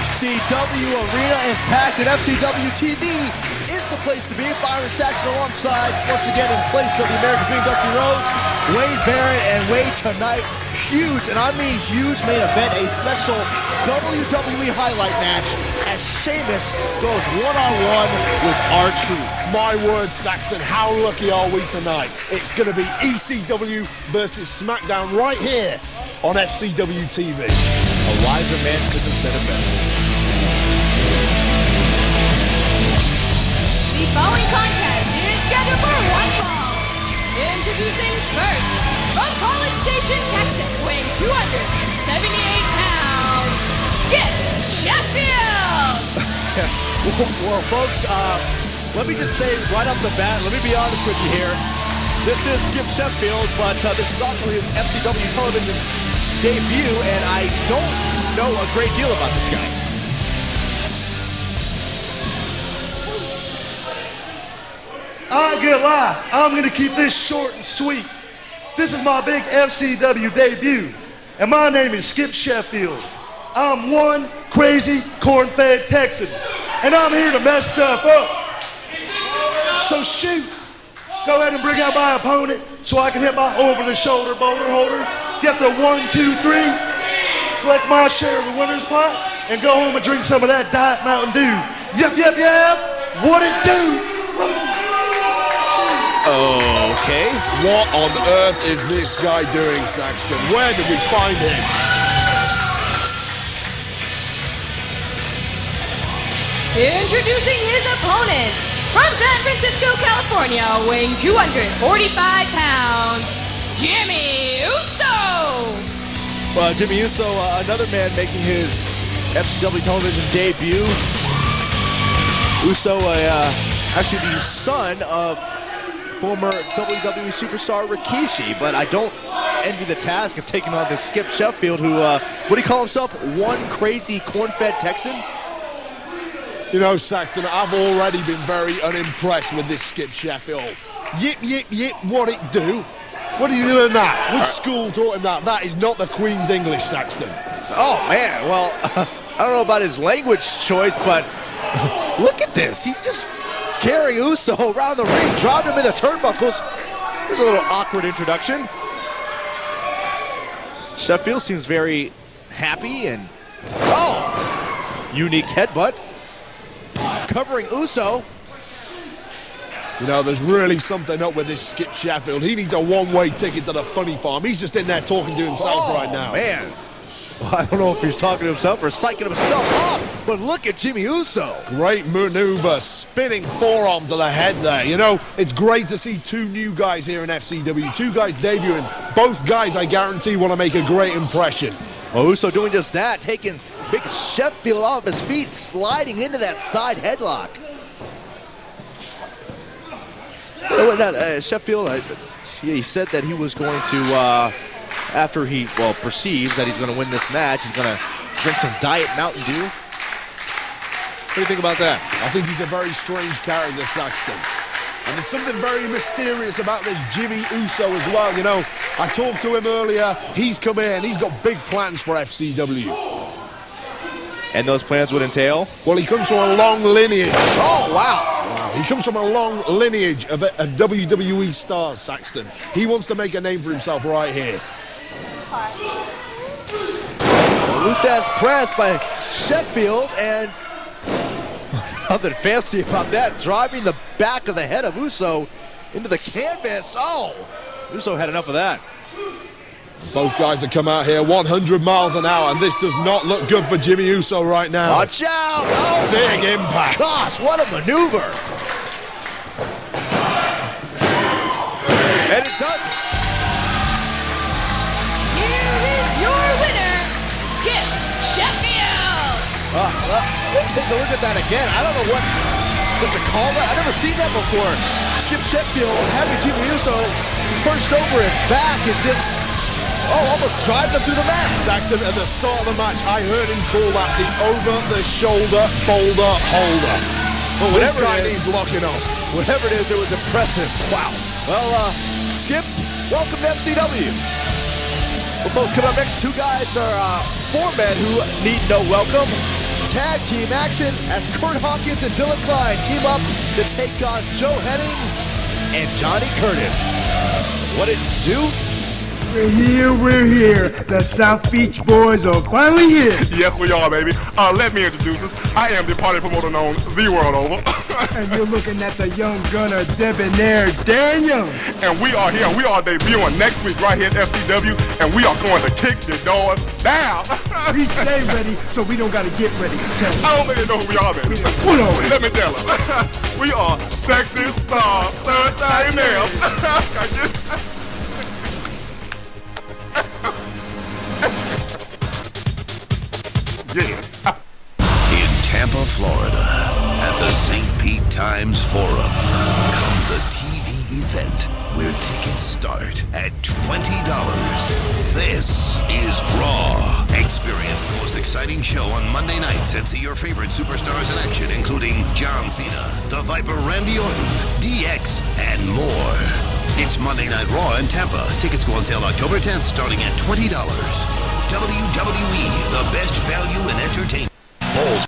FCW Arena is packed, and FCW TV is the place to be. Byron Saxton alongside, once again in place of the American Dream, Dusty Rhodes, Wade Barrett, and Wade tonight. Huge, and I mean huge main event, a special WWE highlight match as Sheamus goes one-on-one with R-Truth. My word, Saxton, how lucky are we tonight? It's going to be ECW versus SmackDown right here on FCW TV. A wiser man couldn't have said it better. The following contest is scheduled for one fall. Introducing first, from College Station, Texas, weighing 278 pounds, Skip Sheffield! Well, folks, let me just say right off the bat, let me be honest with you here. This is Skip Sheffield, but this is also his FCW television debut, and I don't know a great deal about this guy. I ain't gonna lie, I'm gonna keep this short and sweet. This is my big FCW debut, and my name is Skip Sheffield. I'm one crazy corn-fed Texan, and I'm here to mess stuff up. So shoot, go ahead and bring out my opponent so I can hit my over-the-shoulder boulder holder, get the 1, 2, 3, collect my share of the winner's pot, and go home and drink some of that Diet Mountain Dew. Yep, yep, yep, what it do? Okay, what on earth is this guy doing, Saxton? Where did we find him? Introducing his opponent, from San Francisco, California, weighing 245 pounds, Jimmy Uso! Well, Jimmy Uso, another man making his FCW television debut. Uso, actually the son of former WWE superstar Rikishi, but I don't envy the task of taking on this Skip Sheffield, who, what do you call himself? One crazy corn-fed Texan? You know, Saxton, I've already been very unimpressed with this Skip Sheffield. Yip, yip, yip, what it do? What did you learn that? Which school taught him that? That is not the Queen's English, Saxton. Oh, man, well, I don't know about his language choice, but look at this. He's just carrying Uso around the ring, driving him into turnbuckles. Here's a little awkward introduction. Sheffield seems very happy and, oh, unique headbutt. Covering Uso. You know, there's really something up with this Skip Sheffield. He needs a one-way ticket to the funny farm. He's just in there talking to himself right now. Man. Well, I don't know if he's talking to himself or psyching himself up, but look at Jimmy Uso. Great maneuver, spinning forearm to the head there. You know, it's great to see two new guys here in FCW, two guys debuting. Both guys, I guarantee, want to make a great impression. Well, Uso doing just that, taking big Sheffield off his feet, sliding into that side headlock. Sheffield, he said that he was going to, after he, well, perceives that he's going to win this match, he's going to drink some Diet Mountain Dew. What do you think about that? I think he's a very strange character, Saxton. And there's something very mysterious about this Jimmy Uso as well. You know, I talked to him earlier. He's come in. He's got big plans for FCW. And those plans would entail? Well, he comes from a long lineage. Oh, wow. He comes from a long lineage of WWE stars, Saxton. He wants to make a name for himself right here. Luthez press by Sheffield, and nothing fancy about that. Driving the back of the head of Uso into the canvas. Oh, Uso had enough of that. Both guys have come out here 100 miles an hour, and this does not look good for Jimmy Uso right now. Watch out! Oh, big impact. Gosh, what a maneuver. And it does. Here is your winner, Skip Sheffield! Let's take a look at that again. I don't know what to call that. I've never seen that before. Skip Sheffield having Jimmy Uso perched over his back and just, almost driving him through the mat. Saxton, at the start of the match, I heard him call that the over-the-shoulder boulder holder. Well, this guy needs locking up. Whatever it is, it was impressive. Wow. Well, Skip, welcome to FCW. Well, folks, coming up next, two guys are four men who need no welcome. tag team action as Kurt Hawkins and Dylan Klein team up to take on Joe Hennig and Johnny Curtis. What it do? We're here. The South Beach Boys are finally here. Yes, we are, baby. Let me introduce us. I am the party promoter known the world over. And you're looking at the young gunner, debonair Dan Young. And we are here. We are debuting next week right here at FCW, and we are going to kick the doors down. We stay ready, so we don't got to get ready. Tell me. I don't think they know who we are, baby. Hold on. Let me tell them. We are sexy stars, star nails. Yes. In Tampa, Florida, at the St. Pete Times Forum, comes a TV event where tickets start at $20. This is Raw. Experience the most exciting show on Monday nights and see your favorite superstars in action, including John Cena, the Viper Randy Orton, DX, and more. It's Monday Night Raw in Tampa. Tickets go on sale October 10th, starting at $20. WWE, the best value in entertainment. Balls.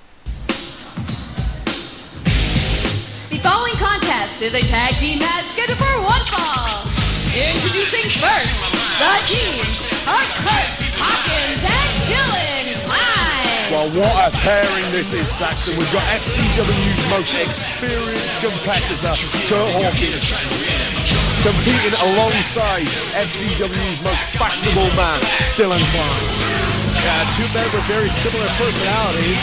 The following contest is a tag team match scheduled for one fall. Introducing first, the team of Kurt Hawkins and Dylan Klein. Well, what a pairing this is, Saxton. We've got FCW's most experienced competitor, Kurt Hawkins, competing alongside FCW's most fashionable man, Dylan Klein. Yeah, two men with very similar personalities.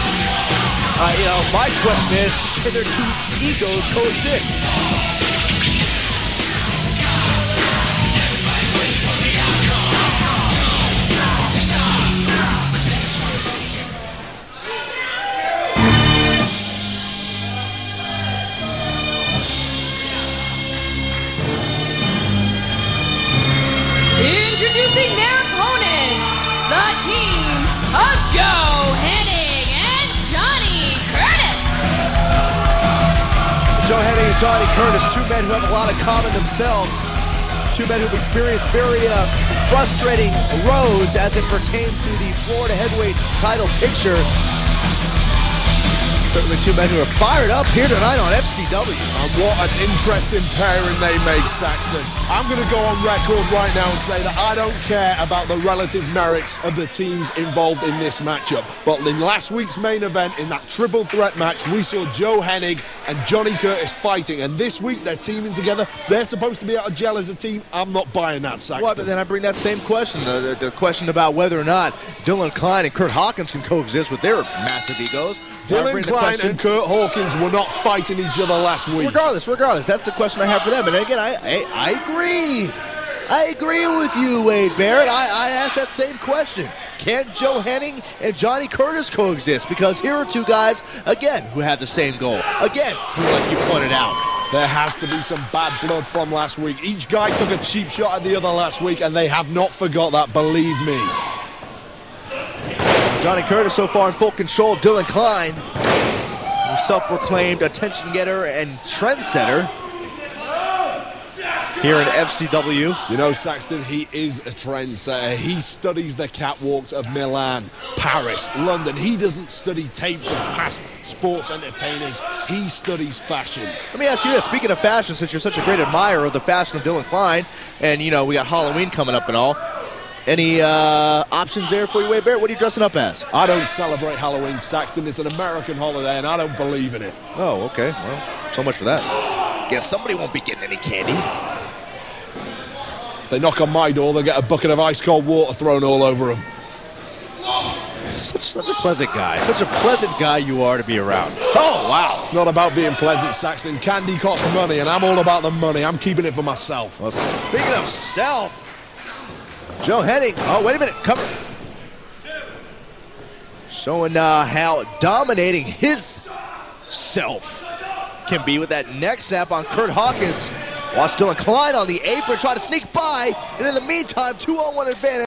My question is, can their two egos coexist? Introducing their opponents, the team of Joe Hennig and Johnny Curtis. Joe Hennig and Johnny Curtis, two men who have a lot in common themselves. Two men who've experienced very frustrating roads as it pertains to the Florida Heavyweight title picture. Certainly two men who are fired up here tonight on FCW. And what an interesting pairing they make, Saxton. I'm going to go on record right now and say that I don't care about the relative merits of the teams involved in this matchup. But in last week's main event, in that triple threat match, we saw Joe Hennig and Johnny Curtis fighting. And this week, they're teaming together. They're supposed to be able to gel as a team. I'm not buying that, Saxton. Well, but then I bring that same question, the question about whether or not Dylan Klein and Kurt Hawkins can coexist with their massive egos. Dylan Klein and Kurt Hawkins were not fighting each other last week. Regardless, that's the question I have for them. And again, I agree. I agree with you, Wade Barrett. I asked that same question. Can Joe Hennig and Johnny Curtis coexist? Because here are two guys, again, who have the same goal. Again, who, like you pointed out, there has to be some bad blood from last week. Each guy took a cheap shot at the other last week, and they have not forgot that, believe me. Johnny Curtis so far in full control. Dylan Klein, self-proclaimed attention getter and trendsetter here in FCW. You know, Saxton, he is a trendsetter. He studies the catwalks of Milan, Paris, London. He doesn't study tapes of past sports entertainers. He studies fashion. Let me ask you this. Speaking of fashion, since you're such a great admirer of the fashion of Dylan Klein, and, you know, we got Halloween coming up and all, any options there for you, Wade Barrett? What are you dressing up as? I don't celebrate Halloween, Saxton. It's an American holiday, and I don't believe in it. Oh, okay. Well, so much for that. Guess somebody won't be getting any candy. If they knock on my door, they'll get a bucket of ice-cold water thrown all over them. Such a pleasant guy. Such a pleasant guy you are to be around. Oh, wow. It's not about being pleasant, Saxton. Candy costs money, and I'm all about the money. I'm keeping it for myself. Well, speaking of self, Joe Hennig, oh, wait a minute, cover. Showing how dominating his self can be with that neck snap on Kurt Hawkins. Watch Dylan Klein on the apron, try to sneak by, and in the meantime, 2-on-1 advantage.